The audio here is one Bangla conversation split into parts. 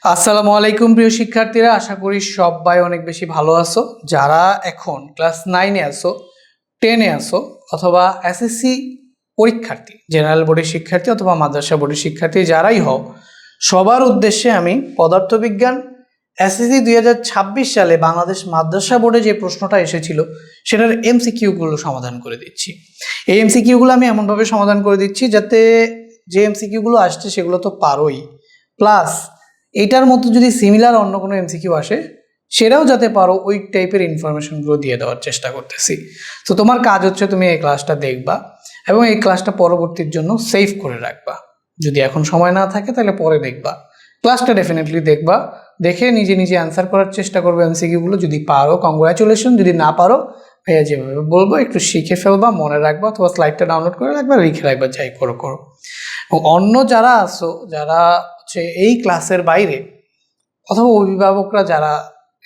আসসালামু আলাইকুম প্রিয় শিক্ষার্থীরা, আশা করি সবাই অনেক বেশি ভালো আছো। যারা এখন ক্লাস 9-এ আছো, 10-এ আছো অথবা এসএসসি পরীক্ষার্থী, জেনারেল বোর্ডের শিক্ষার্থী অথবা মাদ্রাসা বোর্ডের শিক্ষার্থী যারাই হও, সবার উদ্দেশ্যে আমি পদার্থবিজ্ঞান এসএসসি 2026 সালে বাংলাদেশ মাদ্রাসা বোর্ডে যে প্রশ্নটা এসেছিল সেটার এমসিকিউগুলো সমাধান করে দিচ্ছি। এই এমসিকিউগুলো আমি এমনভাবে সমাধান করে দিচ্ছি যাতে যে এমসিকিউগুলো আসছে সেগুলো তো পারোই, প্লাস এইটার মতো যদি সিমিলার অন্য কোনো এমসিকিউ আসে সেটাও যাতে পারো, ওই টাইপের ইনফরমেশনগুলো দিয়ে দেওয়ার চেষ্টা করতেছি। তো তোমার কাজ হচ্ছে তুমি এই ক্লাসটা দেখবা এবং এই ক্লাসটা পরবর্তীর জন্য সেভ করে রাখবা। যদি এখন সময় না থাকে তাহলে পরে দেখবা, ক্লাসটা ডেফিনেটলি দেখবা, দেখে নিজে নিজে অ্যান্সার করার চেষ্টা করবে এমসিকিউগুলো। যদি পারো কংগ্রাচুলেশন, যদি না পারো ভাইয়া যেভাবে বলবো একটু শিখে ফেলবা, মনে রাখবা অথবা স্লাইডটা ডাউনলোড করে রাখবা, লিখে রাখবা, যাই করো করো। অন্য যারা আছো, যারা এই ক্লাসের বাইরে অথবা অভিভাবকরা যারা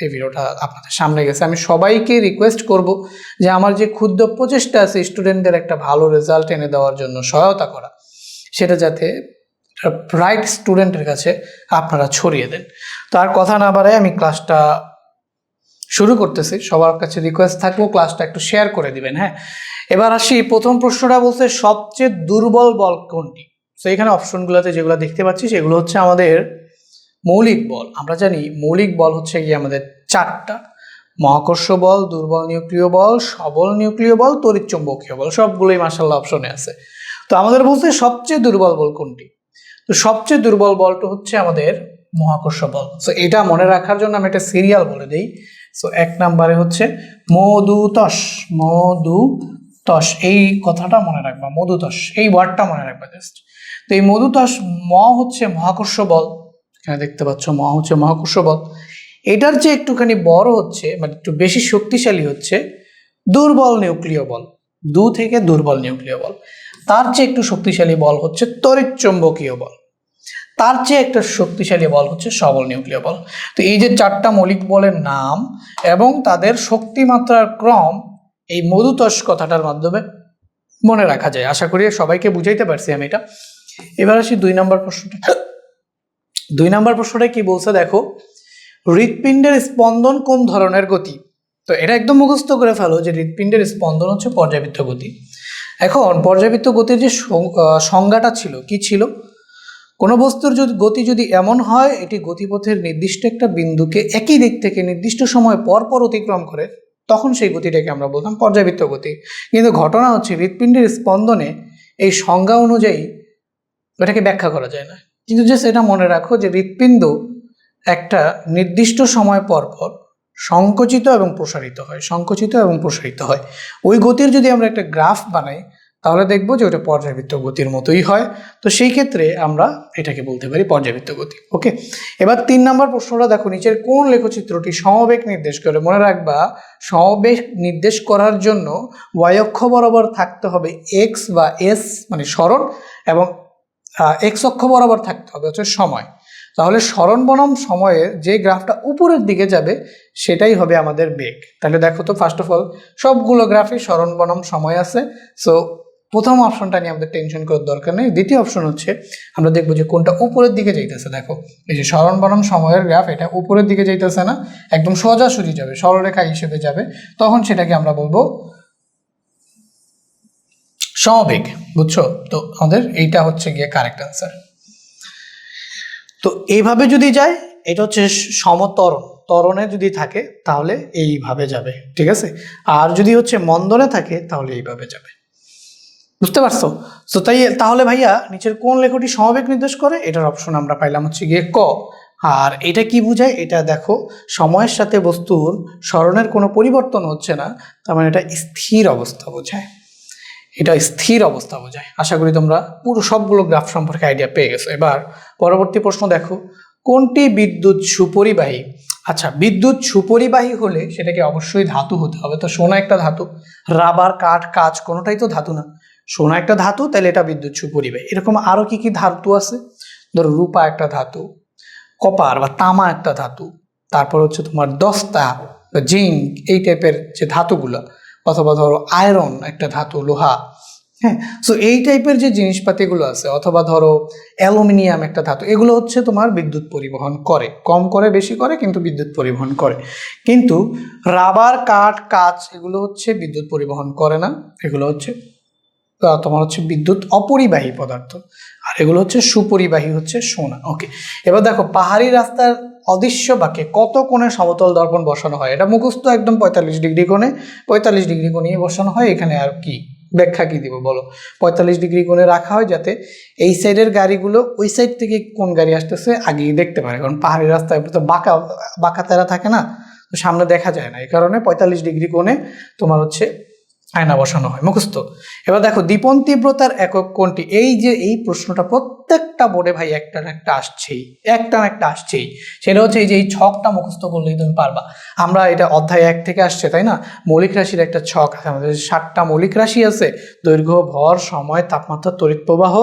এই ভিডিওটা আপনাদের সামনে গেছে, আমি সবাইকে রিকোয়েস্ট করব যে আমার যে ক্ষুদ্র প্রচেষ্টা আছে স্টুডেন্টদের একটা ভালো রেজাল্ট এনে দেওয়ার জন্য সহায়তা করা, সেটা যাতে রাইট স্টুডেন্টের কাছে আপনারা ছড়িয়ে দেন। তো আর কথা না বাড়ায় আমি ক্লাসটা শুরু করতেছি। সবার কাছে রিকোয়েস্ট থাকবো ক্লাসটা একটু শেয়ার করে দিবেন। হ্যাঁ, এবার আসি, প্রথম প্রশ্নটা বলছে সবচেয়ে দুর্বল বল কোনটি। তো এখানে অপশনগুলোতে যেগুলো দেখতে পাচ্ছি সেগুলো হচ্ছে আমাদের মৌলিক বল। আমরা জানি মৌলিক বল হচ্ছে গিয়ে আমাদের চারটা: মহাকর্ষ বল, দুর্বল নিউক্লিয় বল, সবল নিউক্লিয় বল, তড়িৎচুম্বকীয় বল। সবগুলোই মাশাআল্লাহ অপশনে আছে। তো আমাদের বলছে সবচেয়ে দুর্বল বল কোনটি। তো সবচেয়ে দুর্বল বলটা হচ্ছে আমাদের মহাকর্ষ বল। তো এটা মনে রাখার জন্য আমি একটা সিরিয়াল বলে দিই। সো 1 নম্বরে হচ্ছে মধুতস। মধুতস, এই কথাটা মনে রাখবা, মধুতস এই ওয়ার্ডটা মনে রাখবা জাস্ট। তো এই মধুতস, হচ্ছে মহাকর্ষ বল, এখানে দেখতে পাচ্ছ হচ্ছে মহাকর্ষ বল। এটার যে একটুখানি বড় হচ্ছে, মানে একটু বেশি শক্তিশালী হচ্ছে দুর্বল নিউক্লিয় বল। থেকে দুর্বল নিউক্লিয় বল। তার চেয়ে একটু শক্তিশালী বল হচ্ছে তড়িৎচুম্বকীয় বল। তার চেয়ে একটা শক্তিশালী বল হচ্ছে সবল নিউক্লিয় বল। তো এই যে চারটা মৌলিক বলের নাম এবং তাদের শক্তিমাত্রার ক্রম এই মধুতস কথাটার মাধ্যমে মনে রাখা যায়। আশা করি সবাইকে বুঝাইতে পারছি আমি এটা। এবার আসি 2 নম্বর প্রশ্নটা। 2 নম্বর প্রশ্নটা কি বলছে দেখো, হৃৎপিণ্ডের স্পন্দন কোন ধরনের গতি। তো এটা একদম মুখস্থ করে ফেলো যে হৃৎপিণ্ডের স্পন্দন হচ্ছে পর্যাবৃত্ত গতি। এখন পর্যাবৃত্ত গতির যে সংজ্ঞাটা ছিল, কি ছিল, কোনো বস্তুর গতি যদি এমন হয় এটি গতিপথের নির্দিষ্ট একটা বিন্দুকে একই দিক থেকে নির্দিষ্ট সময় পর পর অতিক্রম করে, তখন সেই গতিটাকে আমরা বলতাম পর্যাবৃত্ত গতি। কিন্তু ঘটনা হচ্ছে হৃৎপিণ্ডের স্পন্দনে এই সংজ্ঞা অনুযায়ী এটাকে ব্যাখ্যা করা যায় না। কিন্তু জাস্ট এটা মনে রাখো যে হৃৎপিণ্ড একটা নির্দিষ্ট সময় পর পর সংকুচিত এবং প্রসারিত হয়, সংকুচিত এবং প্রসারিত হয়। ওই গতির যদি আমরা একটা গ্রাফ বানাই তাহলে দেখবো যে ওটা পর্যাবৃত্ত গতির মতোই হয়। তো সেই ক্ষেত্রে আমরা এটাকে বলতে পারি পর্যাবৃত্ত গতি। ওকে, এবার 3 নম্বর প্রশ্নটা দেখো, নিচের কোন লেখচিত্রটি সমবেগ নির্দেশ করে। মনে রাখবা সমবেগ নির্দেশ করার জন্য ওয়াই অক্ষ বরাবর থাকতে হবে এক্স বা এস মানে সরণ, এবং এক্স অক্ষ বরাবর থাকতে হবে হচ্ছে সময়। তাহলে সরণ বনাম সময়ের যে গ্রাফটা উপরের দিকে যাবে সেটাই হবে আমাদের বেগ। তাহলে দেখো তো, ফার্স্ট অফ অল সবগুলো গ্রাফে সরণ বনাম সময় আছে। সো প্রথম অপশনটা নিয়ে আমাদের টেনশন করার দরকার নেই। দ্বিতীয় অপশন হচ্ছে আমরা দেখবো যে কোনটা উপরের দিকে যাইতেছে। দেখো এই যে সরণ বনাম সময়ের গ্রাফ, এটা উপরের দিকে যাইতেছে না, একদম সোজাসুজি যাবে, সরলরেখা হিসেবে যাবে, তখন সেটাকে আমরা বলবো সমবেগ। বুঝছো? তো আমাদের এইটা হচ্ছে গিয়ে কারেক্ট আনসার। তো এইভাবে যদি যায় এটা হচ্ছে সমতরণ, ত্বরণে যদি থাকে তাহলে এইভাবে যাবে, ঠিক আছে। আর যদি হচ্ছে মন্দনে থাকে তাহলে এইভাবে যাবে। বুঝতে পারছো? তো তাহলে ভাইয়া নিচের কোন লেখটি সমবেগ নির্দেশ করে, এটার অপশন আমরা পাইলাম হচ্ছে গিয়ে ক। আর এটা কি বোঝায়, এটা দেখো সময়ের সাথে বস্তুর সরণের কোনো পরিবর্তন হচ্ছে না, তার মানে এটা স্থির অবস্থা বোঝায়। এটা স্থির অবস্থা বোঝায়। আশা করি তোমরা পুরো সবগুলো গ্রাফ সম্পর্কে আইডিয়া পেয়ে গেছো। এবার পরবর্তী প্রশ্ন দেখো, কোনটি বিদ্যুৎ সুপরিবাহী। আচ্ছা, বিদ্যুৎ সুপরিবাহী হলে সেটাকে অবশ্যই ধাতু হতে হবে। তো সোনা একটা ধাতু, রাবার, কাঠ, কাঁচ কোনোটাই তো ধাতু না। সোনা একটা ধাতু, তাহলে এটা বিদ্যুৎ সুপরিবাহী। এরকম আরো কি কি ধাতু আছে, ধরো রূপা একটা ধাতু, কপার বা তামা একটা ধাতু, তারপর হচ্ছে তোমার দস্তা, জিঙ্ক, এই টাইপের যে ধাতুগুলো, অথবা ধরো আয়রন একটা ধাতু, লোহা, হ্যাঁ, সো এই টাইপের যে জিনিসপাতিগুলো আছে, অথবা ধরো অ্যালুমিনিয়াম একটা ধাতু, এগুলো হচ্ছে তোমার বিদ্যুৎ পরিবহন করে, কম করে বেশি করে কিন্তু বিদ্যুৎ পরিবহন করে। কিন্তু রাবার, কাঠ, কাঁচ এগুলো হচ্ছে বিদ্যুৎ পরিবহন করে না, এগুলো হচ্ছে তোমার হচ্ছে বিদ্যুৎ অপরিবাহী পদার্থ, আর এগুলো হচ্ছে সুপরিবাহী, হচ্ছে সোনা। ওকে, এবার দেখো পাহাড়ি রাস্তার অদৃশ্য বাঁকে কত কোণে সমতল দর্পণ বসানো হয়, এটা মুখস্থ একদম 45 ডিগ্রি কোণে, 45 ডিগ্রি কোণে বসানো হয়। এখানে আর কি ব্যাখ্যা কি দিব বলো? 45 ডিগ্রি কোণে রাখা হয় যাতে এই সাইডের গাড়িগুলো ওই সাইড থেকে কোন গাড়ি আসতেছে আগেই দেখতে পারে, কারণ পাহাড়ি রাস্তায় তো বাঁকা বাঁকা তেরা থাকে না, তো সামনে দেখা যায় না, এই কারণে 45 ডিগ্রি কোণে তোমার হচ্ছে আয়না বসানো হয়, মুখস্থ। এবার দেখো দীপন তীব্রতার একক কোনটি? এই যে এই প্রশ্নটা প্রত্যেকটা বোর্ডে ভাই একটা না একটা আসছেই, একটা না একটা আসছেই, সেটা হচ্ছে এই যে এই ছকটা মুখস্থ করলেই তুমি পারবা। আমরা এটা অধ্যায় 1 থেকে আসছে, তাই না? মৌলিক রাশির একটা ছক আছে, আমাদের 7টা মৌলিক রাশি আছে, দৈর্ঘ্য, ভর, সময়, তাপমাত্রা, তড়িৎ প্রবাহ,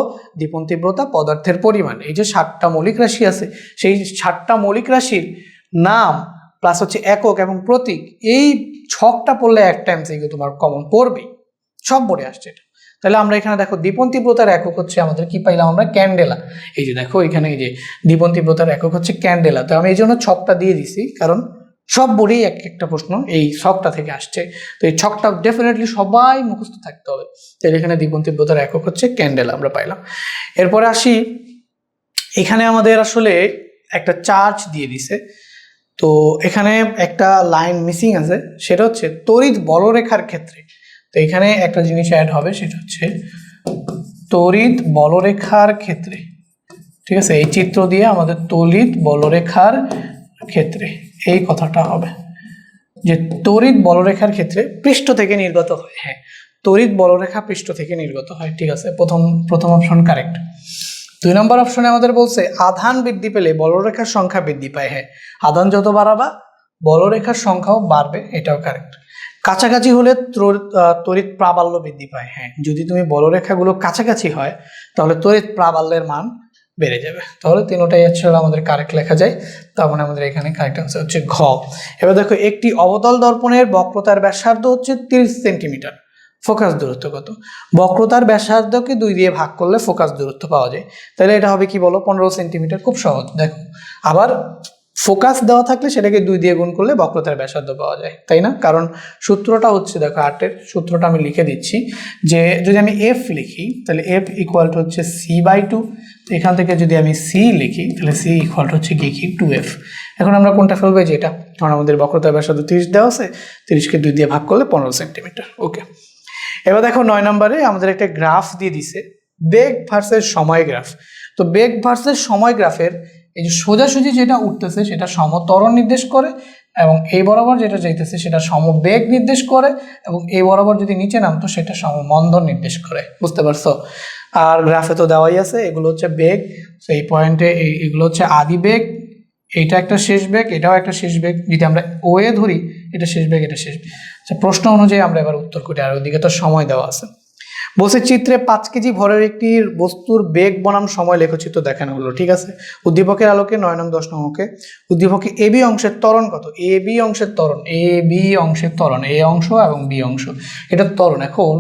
দীপন তীব্রতা, পদার্থের পরিমাণ, এই যে 7টা মৌলিক রাশি আছে, সেই 7টা মৌলিক রাশির নাম প্লাস হচ্ছে একক এবং প্রতীক, এই ছকটা পড়লে এক টাইম থেকে তোমার কমন পড়বেই, সব বোর্ডে আসছে এটা। তাহলে আমরা এখানে দেখো দীপন তীব্রতার একক হচ্ছে আমাদের কি পাইলাম আমরা? ক্যান্ডেলা। এই যে দেখো এখানে এই যে দীপন তীব্রতার একক হচ্ছে ক্যান্ডেলা। তো আমি এই জন্য ছকটা দিয়ে দিছি, কারণ সব বোর্ডেই এক একটা প্রশ্ন এই ছকটা থেকে আসছে, তো এই ছকটা ডেফিনেটলি সবাই মুখস্থ থাকতে হবে। তাহলে এখানে দীপন তীব্রতার একক হচ্ছে ক্যান্ডেলা আমরা পাইলাম। এরপরে আসি, এখানে আমাদের আসলে একটা চার্জ দিয়ে দিছে, তো এখানে একটা লাইন মিসিং আছে, সেটা হচ্ছে তড়িৎ বলরেখার ক্ষেত্রে। তো এখানে একটা জিনিস অ্যাড হবে, সেটা হচ্ছে তড়িৎ বলরেখার ক্ষেত্রে, ঠিক আছে? এই চিত্র দিয়ে আমাদের তড়িৎ বলরেখার ক্ষেত্রে এই কথাটা হবে যে তড়িৎ বলরেখার ক্ষেত্রে পৃষ্ঠ থেকে নির্গত হয়। হ্যাঁ, তড়িৎ বলরেখা পৃষ্ঠ থেকে নির্গত হয়, ঠিক আছে, প্রথম অপশন কারেক্ট। 2 নম্বর অপশনে আমাদের বলছে আধান বৃদ্ধি পেলে বলরেখার সংখ্যা বৃদ্ধি পায়। হ্যাঁ, আধান যত বাড়াবা বলরেখার সংখ্যাও বাড়বে, এটাও কারেক্ট। কাছাকাছি হলে তড়িৎ প্রাবল্য বৃদ্ধি পায়। হ্যাঁ, যদি তুমি বলরেখাগুলো কাছাকাছি হয় তাহলে তড়িৎ প্রাবল্যের মান বেড়ে যাবে। তাহলে তিনটাই আসলে আমাদের কারেক্ট লেখা যায়, তার মানে আমাদের এখানে কারেক্ট আনসার হচ্ছে ঘ। এবার দেখো একটি অবতল দর্পণের বক্রতার ব্যাসার্ধ হচ্ছে 30 সেন্টিমিটার, ফোকাস দূরত্ব কত? বক্রতার ব্যাসার্ধকে 2 দিয়ে ভাগ করলে ফোকাস দূরত্ব পাওয়া যায়, তাহলে এটা হবে কি বলো? 15 সেন্টিমিটার। খুব সহজ। দেখো আবার ফোকাস দেওয়া থাকলে সেটাকে 2 দিয়ে গুণ করলে বক্রতার ব্যাসার্ধ পাওয়া যায়, তাই না? কারণ সূত্রটা হচ্ছে, দেখো আর্টের সূত্রটা আমি লিখে দিচ্ছি, যে যদি আমি এফ লিখি তাহলে এফ ইকুয়াল টু হচ্ছে c/2, এখান থেকে যদি আমি সি লিখি তাহলে সি ইকুয়াল টু হচ্ছে কি 2f। এখন আমরা কোনটা ফেলবো? যে এটা, কারণ আমাদের বক্রতার ব্যাসার্ধ 30 দেওয়া আছে, 30কে 2 দিয়ে ভাগ করলে 15 সেন্টিমিটার। ওকে, এবার দেখো 9 নম্বরে আমাদের একটা গ্রাফ দিয়ে দিছে, বেগ ভার্সেস সময় গ্রাফ। তো বেগ ভার্সেস সময় গ্রাফের এই যে সোজাসুজি যেটা উঠতেছে সেটা সমত্বরণ নির্দেশ করে, এবং এই বরাবর যেটা যাইতেছে সেটা সমবেগ নির্দেশ করে, এবং এই বরাবর যদি নিচে নামতো সেটা সমমন্দন নির্দেশ করে। বুঝতে পারছো? আর গ্রাফে তো দেওয়াই আছে, এগুলো হচ্ছে বেগ, এই পয়েন্টে এগুলো হচ্ছে আদি বেগ, এইটা একটা শেষ বেগ, এটাও একটা শেষ বেগ, যদি আমরা ওয়ে ধরি এটা শেষ বেগ, এটা শেষ বেগ। আচ্ছা, প্রশ্ন অনুযায়ী আমরা এবার উত্তর করি, আর ওইদিকে তো সময় দেওয়া আছে। বলছে চিত্রে 5 কেজি ভরের একটি বস্তুর বেগ বনাম সময় লেখচিত্র দেখানো হলো, ঠিক আছে? উদ্দীপকের আলোকে 9 নং 10 নং ওকে। উদ্দীপকে এ বি অংশের ত্বরণ কত? এ বি অংশের ত্বরণ, এ বি অংশের ত্বরণ, এ অংশ এবং বি অংশ, এটা ত্বরণ। এখন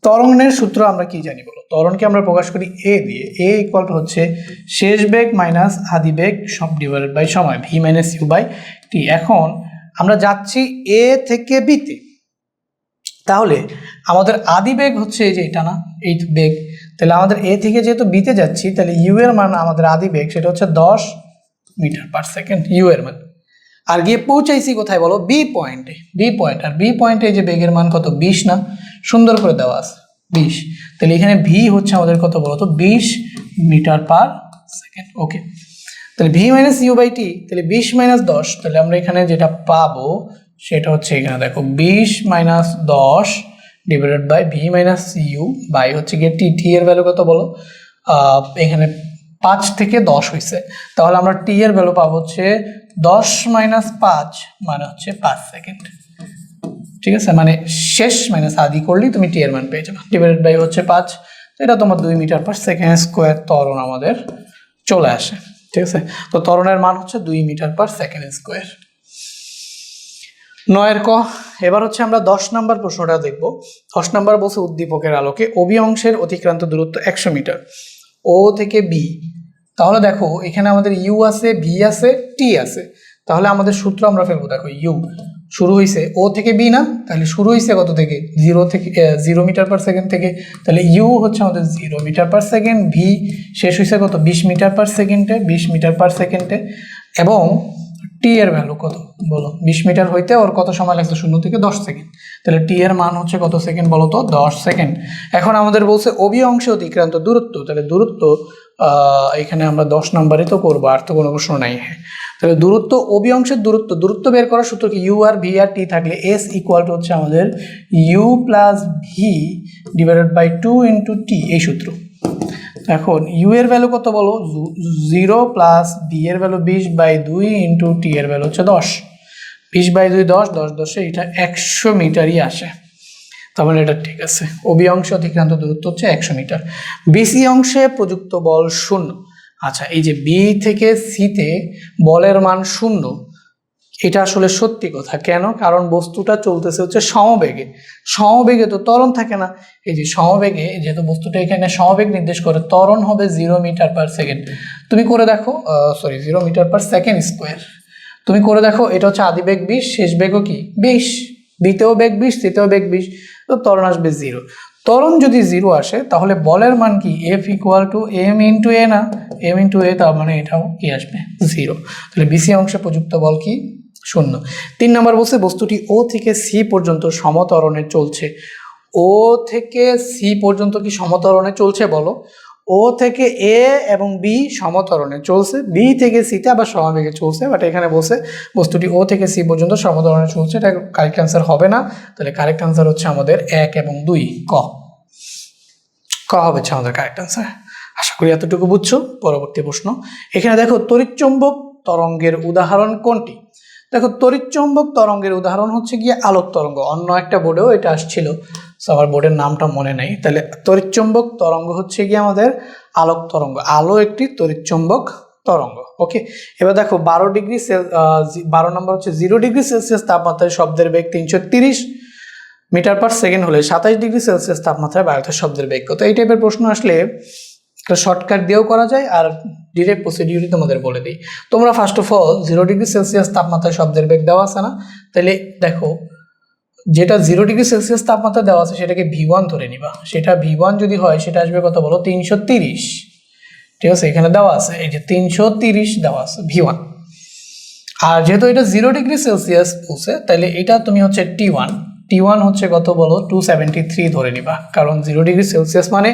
ত্বরণের সূত্র আমরা কি জানি বলো? ত্বরণকে আমরা প্রকাশ করি এ দিয়ে, এ ইকুয়াল টু হচ্ছে শেষ বেগ মাইনাস আদি বেগ সব ডিভাইডেড বাই সময়, ভি মাইনাস ইউ বাই টি। এখন আমরা যাচ্ছি এ থেকে বিতে, তাহলে আমাদের আদি বেগ হচ্ছে এই যে এটা না, এই বেগ, তাহলে আমাদের এ থেকে যেহেতু বিতে যাচ্ছি, তাহলে ইউ এর মান আমাদের আদি বেগ সেটা হচ্ছে 10 মিটার পার সেকেন্ড, ইউ এর মান। আর গিয়ে পৌঁছাইছি কোথায় বলো? বি পয়েন্টে, বি পয়েন্ট। আর বি পয়েন্টে এই যে বেগের মান কত? 20 না? সুন্দর করে দেওয়া আছে 20, তাহলে এখানে ভি হচ্ছে আমাদের কত বলো তো? 20 মিটার পার সেকেন্ড। ওকে, তাহলে V minus U by T, তাহলে 20 মাইনাস 10, তাহলে আমরা এখানে যেটা পাবো সেটা হচ্ছে এখানে দেখো 20 minus 10 divided by V minus U by হচ্ছে গিয়ে টি। টি এর ভ্যালু কত বলো? এখানে 5 থেকে 10 হয়েছে, তাহলে আমরা টি এর ভ্যালু পাবো হচ্ছে 10 মাইনাস 5 মানে হচ্ছে 5 সেকেন্ড, ঠিক আছে? মানে শেষ মাইনাস আদি করলেই তুমি টি এর মান পেয়ে যাবে, ডিভাইডেড বাই হচ্ছে 5, এটা তোমার 2 মিটার পার সেকেন্ড স্কোয়ার ত্বরণ আমাদের চলে আসে, ঠিক আছে? তো ত্বরণের মান হচ্ছে 2 মিটার পার সেকেন্ড স্কোয়ার। 9 ক। এবার হচ্ছে আমরা 10 নাম্বার প্রশ্নটা দেখব। 10 নাম্বার বলছে উদ্দীপকের আলোকে অবি অংশের অতিক্রান্ত দূরত্ব 100 মিটার ও থেকে বি। তাহলে দেখো এখানে আমাদের ইউ আছে, ভি আছে, টি আছে। তাহলে আমাদের সূত্র আমরা ফেলবো, দেখো ইউ শুরু হয়েছে ও থেকে বি না, তাহলে শুরু হয়েছে কত থেকে, 0 মিটার পার সেকেন্ড থেকে। তাহলে ইউ হচ্ছে আমাদের 0 মিটার পার সেকেন্ড, ভি শেষ হয়েছে কত 20 মিটার পার সেকেন্ডে, 20 মিটার পার সেকেন্ডে। এবং টি এর ভ্যালু কত বলো, 20 মিটার হইতে ওর কত সময় লাগছে, 0 থেকে 10 সেকেন্ড। তাহলে টি এর মান হচ্ছে কত সেকেন্ড বলো তো, 10 সেকেন্ড। এখন আমাদের বলছে অবি অংশে অতিক্রান্ত দূরত্ব, তাহলে দূরত্ব এখানে আমরা 10 নাম্বারই তো করবো, আর তো কোনো প্রশ্ন নাই। হ্যাঁ, তাহলে দূরত্ব অবি অংশের দূরত্ব বের করার সূত্র কি, ইউ আর ভি আর টি থাকলে এস ইকুয়াল টু হচ্ছে আমাদের U plus V divided by 2 into T, এই সূত্র। এখন ইউ এর ভ্যালু কত বলো, 0 প্লাস বি এর ভ্যালু 20/2 ইন্টু টি এর ভ্যালু হচ্ছে 10, 20/2 10, 10 10 এটা 100 মিটারই আসে। তার মানে এটা ঠিক আছে, অবি অংশে অতিক্রান্ত দূরত্ব হচ্ছে 100 মিটার। বিসি অংশে প্রযুক্ত বল 0। আচ্ছা, এই যে বি থেকে সিতে বলের মান 0, এটা আসলে সত্যি কথা। কেন? কারণ বস্তুটা চলতেছে হচ্ছে সমবেগে। সমবেগে তো ত্বরণ থাকে না। এই যে সমবেগে, যেহেতু বস্তুটা এখানে সমবেগ নির্দেশ করে, ত্বরণ হবে 0 মিটার পার সেকেন্ড। তুমি করে দেখো, 0 মিটার পার সেকেন্ড স্কোয়ার। তুমি করে দেখো, এটা হচ্ছে আদি বেগ 20, শেষ বেগও কি 20, বিতেও বেগ 20, সিতেও বেগ 20, তো ত্বরণ আসবে 0। ত্বরণ যদি 0 আসে তাহলে বলের মান কি, F equal to M into A না, এম ইন্টু এ, তার মানে এটাও কি আসবে 0। তাহলে বিসি অংশে প্রযুক্ত বল কি, 0। 3 নম্বর বলছে বস্তুটি ও থেকে সি পর্যন্ত সমত্বরণে চলছে। ও থেকে সি পর্যন্ত কি সমত্বরণে চলছে বলো? ও থেকে এ এবং বি সমত্বরণে চলছে, বি থেকে সিতে আবার সমবেগে চলছে। বাট এখানে বলছে বস্তুটি ও থেকে সি পর্যন্ত সমত্বরণে চলছে, এটা কারেক্ট অ্যান্সার হবে না। তাহলে কারেক্ট অ্যান্সার হচ্ছে আমাদের 1 এবং 2, ক হবে আমাদের কারেক্ট অ্যান্সার। আশা করি এতটুকু বুঝছো। পরবর্তী প্রশ্ন, এখানে দেখো তড়িৎচুম্বক তরঙ্গের উদাহরণ কোনটি? দেখো তড়িৎচুম্বক তরঙ্গের উদাহরণ হচ্ছে গিয়ে আলোক তরঙ্গ। অন্য একটা বোর্ডেও এটা আসছিল, আমার বোর্ডের নামটা মনে নেই। তাহলে তড়িৎচুম্বক তরঙ্গ হচ্ছে গিয়ে আমাদের আলোক তরঙ্গ। আলো একটি তড়িৎচুম্বক তরঙ্গ। ওকে, এবার দেখো 12 নম্বর হচ্ছে 0 ডিগ্রি সেলসিয়াস তাপমাত্রায় শব্দের বেগ 330 মিটার পার সেকেন্ড হলে 27 ডিগ্রি সেলসিয়াস তাপমাত্রায় বায়ুতে শব্দের বেগ কত? এই টাইপের প্রশ্ন আসলে শর্টকাট দিয়েও করা যায়, আর ডিরেক্ট প্রসিডিউরই তোমাদের বলে দিই। তোমরা first of all 0 degree Celsius তাপমাত্রায় শব্দের বেগ দেওয়া আছে না, তাহলে দেখো যেটা 0 ডিগ্রি সেলসিয়াস তাপমাত্রা দেওয়া আছে সেটাকে V1 ধরে নিবা। সেটা V1 যদি হয় সেটা আসবে কত বলো, 330। ঠিক আছে, এখানে দেওয়া আছে, এই যে 330 দেওয়া আছে V1। আর যেহেতু এটা 0 ডিগ্রি সেলসিয়াস বলছে, তাহলে এটা তুমি হচ্ছে T1 হচ্ছে কত বলো, 273 ধরে নিবা, কারণ 0 ডিগ্রি সেলসিয়াস মানে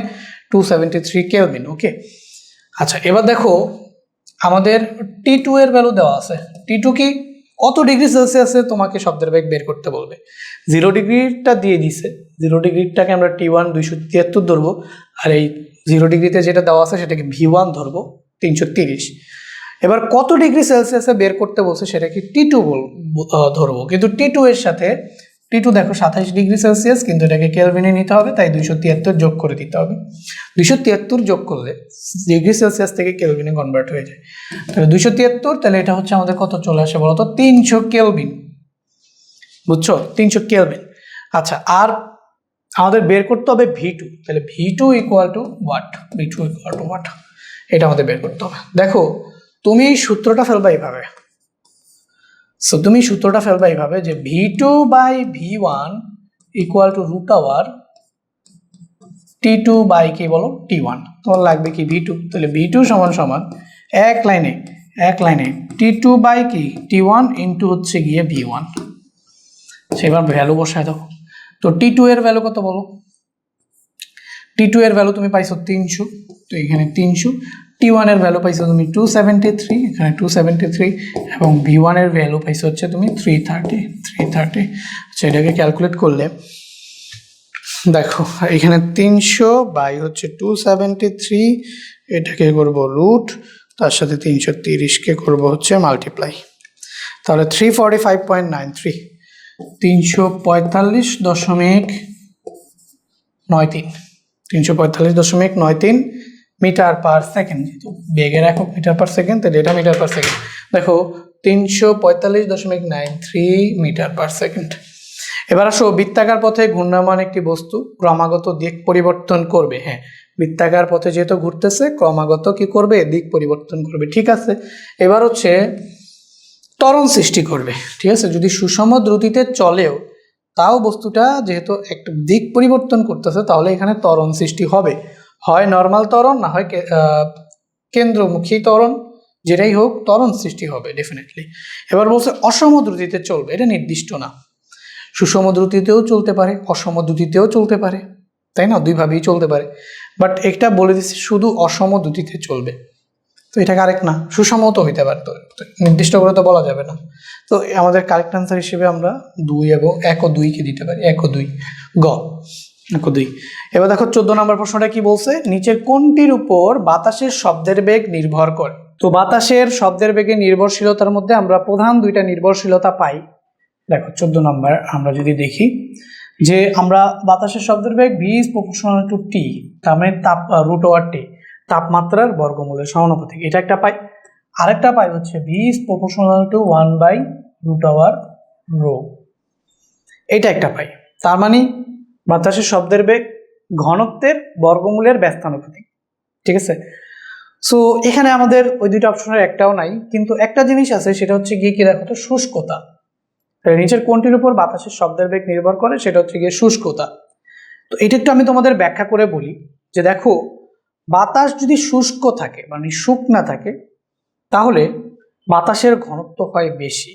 273 কেলভিন। ওকে, আচ্ছা এবার দেখো আমাদের T2 এর ভ্যালু দেওয়া আছে। T2 কি, কত ডিগ্রি সেলসিয়াসে তোমাকে শব্দের বেগ বের করতে বলবে। 0 ডিগ্রিটা দিয়ে দিছে, 0 ডিগ্রিটাকে আমরা T1 273 ধরবো, আর এই 0 ডিগ্রিতে যেটা দেওয়া আছে সেটাকে V1 ধরবো 330। এবার কত ডিগ্রি সেলসিয়াসে বের করতে বলছে সেটাকে T2 ধরবো, কিন্তু T2 এর সাথে T2 দেখো 27 ডিগ্রি সেলসিয়াস, কিন্তু এটাকে কেলভিনে নিতে হবে, তাই 273 যোগ করে দিতে হবে। 273 যোগ করলে ডিগ্রি সেলসিয়াস থেকে কেলভিনে কনভার্ট হয়ে যায়। তাহলে 273, তাহলে এটা হচ্ছে আমাদের কত চলে আসে বলতো, 300 কেলভিন। বুঝছো, 300 কেলভিন। আচ্ছা, আর আমাদের বের করতে হবে V2, তাহলে V2 equal to what, V2 equal to what, এটা আমাদের বের করতে হবে। দেখো তুমি সূত্রটা ফেলবা এইভাবে, যে V2/V1 equal to √, T2 by কি বলো, T1। তোমার লাগবে কি V2, তাহলে V2 সমান সমান এক লাইনে T2 বাই কি T1 ইন্টু হচ্ছে গিয়ে V1। সেবার ভ্যালু বসায় দাও। তো T2 এর ভ্যালু কত বলো, T2 এর ভ্যালু তুমি পাইছো 300, তো এখানে 300। T1 এর ভ্যালু পাইছো তুমি 273, এখানে 273, এবং V1 এর ভ্যালু পাইছো হচ্ছে তুমি 330। আচ্ছা, এটাকে ক্যালকুলেট করলে দেখো এখানে 300 বাই হচ্ছে 273, এটাকে করব রুট, তার সাথে 330কে করব হচ্ছে মাল্টিপ্লাই, তাহলে 345.93, 345.93 মিটার পার সেকেন্ড। যেহেতু বেগের একক মিটার পার সেকেন্ড, তাহলে এটা মিটার পার সেকেন্ড। দেখো 345.93 মিটার পার সেকেন্ড। এবার আসো, বৃত্তাকার পথে ঘূর্ণায়মান একটি বস্তু ক্রমাগত দিক পরিবর্তন করবে। হ্যাঁ, বৃত্তাকার পথে যেহেতু ঘুরতেছে ক্রমাগত কি করবে, দিক পরিবর্তন করবে। ঠিক আছে, এবার হচ্ছে ত্বরণ সৃষ্টি করবে। ঠিক আছে, যদি সুষম দ্রুতিতে চলেও তাও বস্তুটা যেহেতু একটা দিক পরিবর্তন করতেছে, তাহলে এখানে ত্বরণ সৃষ্টি হবে। হয় নর্মাল ত্বরণ, না হয় কেন্দ্রমুখী ত্বরণ, যেটাই হোক ত্বরণ সৃষ্টি হবে ডেফিনেটলি। এবার বলছে অসম দ্রুতিতে চলবে, এটা নির্দিষ্ট না, সুষম দ্রুতিতেও চলতে পারে, অসম দ্রুতিতেও চলতে পারে, তাই না, দুইভাবেই চলতে পারে। বাট একটা বলে দিচ্ছি শুধু অসম দ্রুতিতে চলবে, তো এটা কারেক্ট না। সুষম তো হইতে পারে, তো নির্দিষ্ট করে তো বলা যাবে না। তো আমাদের কারেক্ট আনসার হিসেবে আমরা 2 এবং 1 ও 2 কে দিতে পারি, 1 ও 2, গ 1 ও 2। এবার দেখো 14 নম্বর প্রশ্নটা কি বলছে, নিচের কোনটির উপর বাতাসের শব্দের বেগ নির্ভর করে। তো বাতাসের শব্দের বেগে নির্ভরশীলতার মধ্যে আমরা প্রধান দুইটা নির্ভরশীলতা পাই। দেখো 14 নম্বর আমরা যদি দেখি যে আমরা বাতাসের শব্দের বেগ v is proportional to t, তার মানে √t, তাপমাত্রার বর্গমূলের সমানুপাতিক, এটা একটা পাই। আরেকটা পাই হচ্ছে v is proportional to 1/√ρ, এটা একটা পাই। তার মানে বাতাসের শব্দের বেগ ঘনত্বের বর্গমূলের ব্যস্তানুপাতিক। ঠিক আছে, সো এখানে আমাদের ওই দুইটা অপশনের একটাও নাই, কিন্তু একটা জিনিস আছে, সেটা হচ্ছে গিয়ে কি দেখো তো, শুষ্কতা। নিচের কোনটির উপর বাতাসের শব্দের বেগ নির্ভর করে, সেটা হচ্ছে গিয়ে শুষ্কতা। তো এটা একটু আমি তোমাদের ব্যাখ্যা করে বলি যে দেখো, বাতাস যদি শুষ্ক থাকে মানে শুকনা থাকে, তাহলে বাতাসের ঘনত্ব হয় বেশি।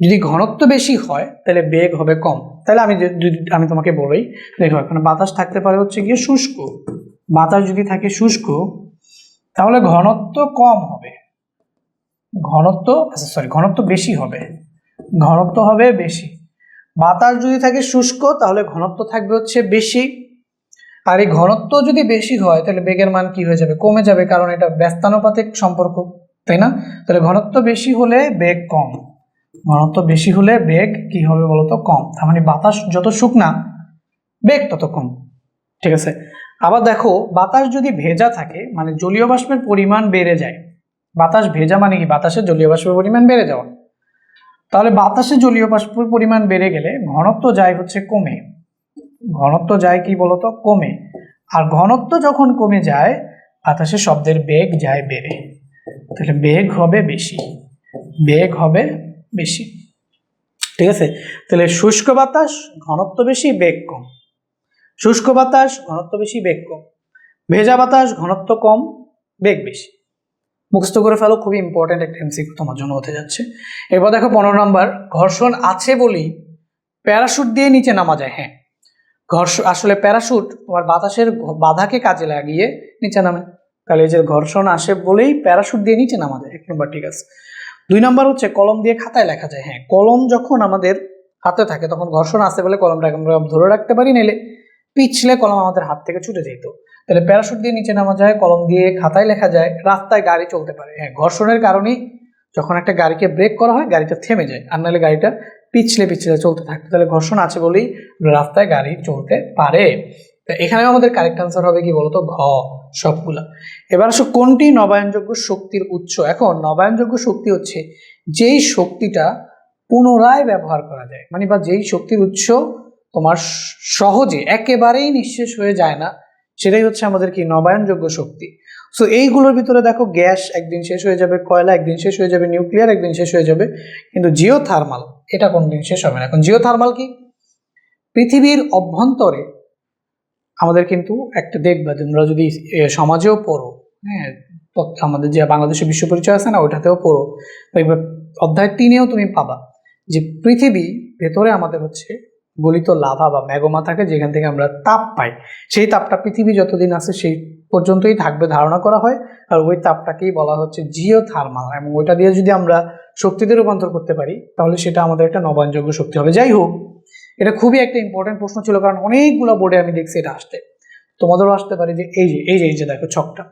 যদি ঘনত্ব বেশি হয় তাহলে বেগ হবে কম। তাহলে আমি তোমাকে বলি, দেখো এখানে বাতাস থাকতে পারে হচ্ছে গিয়ে শুষ্ক, বাতাস যদি থাকে শুষ্ক তাহলে ঘনত্ব কম হবে, ঘনত্ব বেশি হবে, ঘনত্ব হবে বেশি। বাতাস যদি থাকে শুষ্ক তাহলে ঘনত্ব থাকবে হচ্ছে বেশি, আর এই ঘনত্ব যদি বেশি হয় তাহলে বেগের মান কি হয়ে যাবে, কমে যাবে, কারণ এটা ব্যস্তানুপাতিক সম্পর্ক, তাই না। তাহলে ঘনত্ব বেশি হলে বেগ কম, ঘনত্ব বেশি হলে বেগ কি হবে বলতো, কম। তার মানে বাতাস যত শুকনা বেগ তত কম। ঠিক আছে, আবার দেখো বাতাস যদি ভেজা থাকে মানে জলীয় বাষ্পের পরিমাণ বেড়ে যায়। বাতাস ভেজা মানে কি, বাতাসে জলীয় বাষ্পের পরিমাণ বেড়ে যাওয়া। তাহলে বাতাসে জলীয় বাষ্পের পরিমাণ বেড়ে গেলে ঘনত্ব যায় হচ্ছে কমে, ঘনত্ব যায় কি বলতো, কমে। আর ঘনত্ব যখন কমে যায় বাতাসের শব্দের বেগ যায় বেড়ে, তাহলে বেগ হবে বেশি, বেগ হবে বেশি। ঠিক আছে, তাহলে শুষ্ক বাতাস ঘনত্ব বেশি বেগ কম, শুষ্ক বাতাস ঘনত্ব বেশি বেগ কম, ভেজা বাতাস ঘনত্ব কম বেগ বেশি। মুখস্থ করে ফেলো, খুবই ইম্পর্টেন্ট একটা এমসিকিউ তোমার জন্য হতে যাচ্ছে। এবার দেখো 15 নম্বর, ঘর্ষণ আছে বলেই প্যারাশুট দিয়ে নিচে নামা যায়। হ্যাঁ, আসলে প্যারাশুট তোমার বাতাসের বাধাকে কাজে লাগিয়ে নিচে নামে, তাহলে এই যে ঘর্ষণ আসে বলেই প্যারাশুট দিয়ে নিচে নামা যায়, 1 নম্বর ঠিক আছে। 2 নম্বর হচ্ছে কলম দিয়ে খাতায় লেখা যায়। হ্যাঁ, কলম যখন আমাদের হাতে থাকে তখন ঘর্ষণ আসে বলে কলমটাকে আমরা ধরে রাখতে পারি, নাইলে পিছলে কলম আমাদের হাত থেকে ছুটে যেত। তাহলে প্যারাশুট দিয়ে নিচে নামা যায়, কলম দিয়ে খাতায় লেখা যায়, রাস্তায় গাড়ি চলতে পারে। হ্যাঁ, ঘর্ষণের কারণেই যখন একটা গাড়িকে ব্রেক করা হয় গাড়িটা থেমে যায়, আর নাহলে গাড়িটা পিছলে চলতে থাকতো। তাহলে ঘর্ষণ আছে বলেই রাস্তায় গাড়ি চলতে পারে। এখানে আমাদের কারেক্ট আনসার হবে কি বলতো, ঘ সবগুলা। এবার আসো, কোনটি নবায়নযোগ্য শক্তির উৎস। এখন নবায়নযোগ্য শক্তি হচ্ছে যেই শক্তিটা পুনরায় ব্যবহার করা যায়, মানে বা যেই শক্তির উৎস তোমার সহজে একেবারেই নিঃশেষ হয়ে যায় না, সেটাই হচ্ছে আমাদের কি নবায়নযোগ্য শক্তি। সো এইগুলোর ভিতরে দেখো, গ্যাস একদিন শেষ হয়ে যাবে, কয়লা একদিন শেষ হয়ে যাবে, নিউক্লিয়ার একদিন শেষ হয়ে যাবে, কিন্তু জিওথার্মাল এটা কোনদিন শেষ হবে না। এখন জিওথার্মাল কি, পৃথিবীর অভ্যন্তরে আমাদের কিন্তু একটা দেখবা, তোমরা যদি সমাজেও পড়ো, হ্যাঁ আমাদের যে বাংলাদেশের বিশ্ব পরিচয় আছে না, ওইটাতেও পড়ো, এবার অধ্যায় 3-এও তুমি পাবা যে পৃথিবী ভেতরে আমাদের হচ্ছে গলিত লাভা বা ম্যাগমা থাকে, যেখান থেকে আমরা তাপ পাই। সেই তাপটা পৃথিবী যতদিন আছে সেই পর্যন্তই থাকবে ধারণা করা হয়, আর ওই তাপটাকেই বলা হচ্ছে জিওথার্মাল। এবং ওইটা দিয়ে যদি আমরা শক্তিতে রূপান্তর করতে পারি তাহলে সেটা আমাদের একটা নবায়নযোগ্য শক্তি হবে। যাই হোক, এটা খুবই একটা ইম্পর্টেন্ট প্রশ্ন ছিল, কারণ অনেকগুলো বোর্ডে আমি দেখছি এটা আসতে, তোমাদেরও আসতে পারে। যে এই যে দেখো ছকটা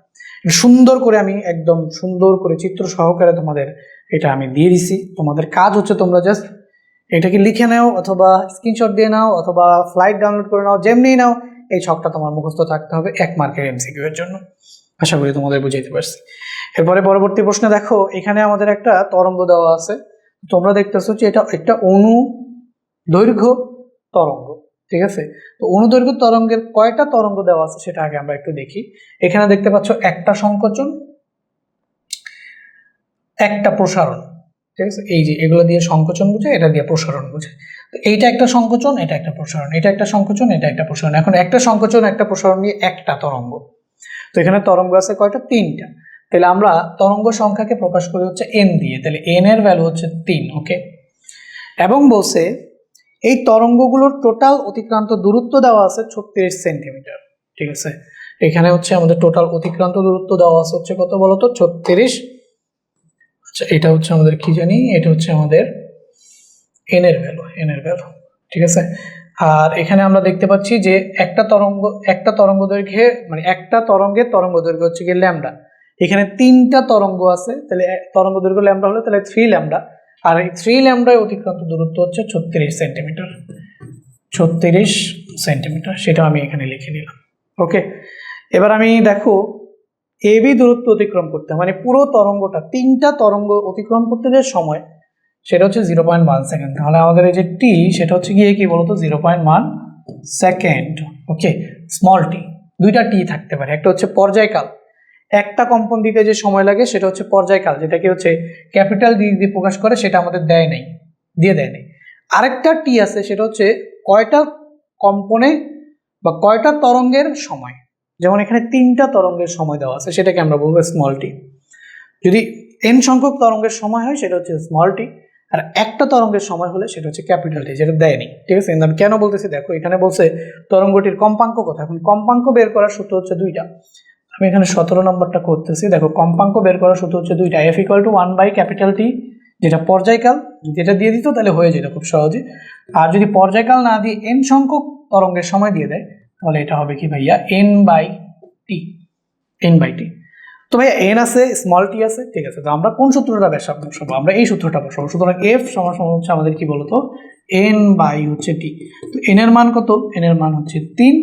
সুন্দর করে আমি একদম সুন্দর করে চিত্র সহকারে তোমাদের এটা আমি দিয়ে দিছি। তোমাদের কাজ হচ্ছে তোমরা জাস্ট এটাকে লিখে নাও, অথবা স্ক্রিনশট দিয়ে নাও, অথবা ফ্লাইট ডাউনলোড করে নাও, যেমনি নাও, এই ছকটা তোমার মুখস্থ থাকতে হবে 1 মার্কের এমসিকিউ এর জন্য। আশা করি তোমাদের বুঝাইতে পারছি। এরপরে পরবর্তী প্রশ্নে দেখো, এখানে আমাদের একটা তরঙ্গ দেওয়া আছে। তোমরা দেখতেছো যে এটা একটা অনুদৈর্ঘ্য তরঙ্গ, ঠিক আছে। তো অনুদৈর্ঘ্য তরঙ্গের কয়টা তরঙ্গ দেওয়া আছে সেটা আগে আমরা একটু দেখি। এখানে দেখতে পাচ্ছ একটা সংকোচন, একটা প্রসারণ, ঠিক আছে। এই যে এগুলো দিয়ে সংকোচন বোঝায়, এটা দিয়ে প্রসারণ বোঝায়। তো এইটা একটা সংকোচন, এটা একটা প্রসারণ, এটা একটা সংকোচন, এটা একটা প্রসারণ। এখন একটা সংকোচন একটা প্রসারণ নিয়ে একটা তরঙ্গ। তো এখানে তরঙ্গ আছে কয়টা? 3টা। তাহলে আমরা তরঙ্গ সংখ্যাকে প্রকাশ করি হচ্ছে n দিয়ে, তাহলে n এর ভ্যালু হচ্ছে 3। ওকে, এবং বলছে এই তরঙ্গগুলোর টোটাল অতিক্রান্ত দূরত্ব দেওয়া আছে 36 সেন্টিমিটার, ঠিক আছে। এখানে হচ্ছে আমাদের টোটাল অতিক্রান্ত দূরত্ব দেওয়া আছে হচ্ছে কত বলতো? 36। আচ্ছা, এটা হচ্ছে আমাদের কি জানি, এটা হচ্ছে আমাদের n এর ভ্যালু, ঠিক আছে। আর এখানে আমরা দেখতে পাচ্ছি যে একটা তরঙ্গ দৈর্ঘ্যে মানে একটা তরঙ্গের তরঙ্গ দৈর্ঘ্য হচ্ছে গিয়ে ল্যামডা। এখানে 3টা তরঙ্গ আছে, তাহলে তরঙ্গ দৈর্ঘ্য ল্যামডা হলে তাহলে 3 ল্যামডা। আর এই 3 ল্যামডায় অতিক্রান্ত দূরত্ব হচ্ছে 36 সেন্টিমিটার, 36 সেন্টিমিটার, সেটা আমি এখানে লিখে নিলাম। ওকে, এবার আমি দেখো এবি দূরত্ব অতিক্রম করতে, মানে পুরো তরঙ্গটা 3টা তরঙ্গ অতিক্রম করতে যে সময় সেটা হচ্ছে 0.1 সেকেন্ড। তাহলে আমাদের এই যে টি সেটা হচ্ছে গিয়ে কি বলতো? 0.1 সেকেন্ড। ওকে, স্মল টি, দুইটা টি থাকতে পারে। একটা হচ্ছে পর্যায়কাল, একটা কম্পন দিতে যে সময় লাগে সেটা হচ্ছে পর্যায়কাল, যেটা কি হচ্ছে ক্যাপিটাল ডি দিয়ে প্রকাশ করে, সেটা আমাদের দেয় নাই। আরেকটা টি আছে, সেটা হচ্ছে কয়টা কম্পনে বা কয়টা তরঙ্গের সময়। যেমন এখানে 3টা তরঙ্গের সময় দেওয়া আছে, সেটাকে আমরা বলবো স্মল টি। যদি n সংখ্যক তরঙ্গের সময় হয় সেটা হচ্ছে স্মল টি, আর একটা তরঙ্গের সময় হলে সেটা হচ্ছে ক্যাপিটাল টি, যেটা দেয়নি, ঠিক আছে। আমি কেন বলতেছি দেখো, এখানে বলছে তরঙ্গটির কম্পাঙ্ক কত। এখন কম্পাঙ্ক বের করার সূত্র হচ্ছে 2টা। আমি এখানে 17 নম্বরটা করতেছি। দেখো, কম্পাঙ্ক বের করার সূত্র হচ্ছে 2টা, f = 1/T, যেটা পর্যায়কাল। যদি এটা দিয়ে দিত তাহলে হয়ে যেত খুব সহজে। আর যদি পর্যায়কাল না দিয়ে n সংখ্যক তরঙ্গের সময় দিয়ে দেয় তাহলে এটা হবে কি ভাইয়া? n/t। তো ভাইয়া n আছে, স্মল টি আছে, ঠিক আছে। তো আমরা কোন সূত্রটা বসাবো? আমরা এই সূত্রটা বসাবো। সুতরাং f সমান হচ্ছে আমাদের কি বলতো? n/t। তো n এর মান কত? n এর মান হচ্ছে 3,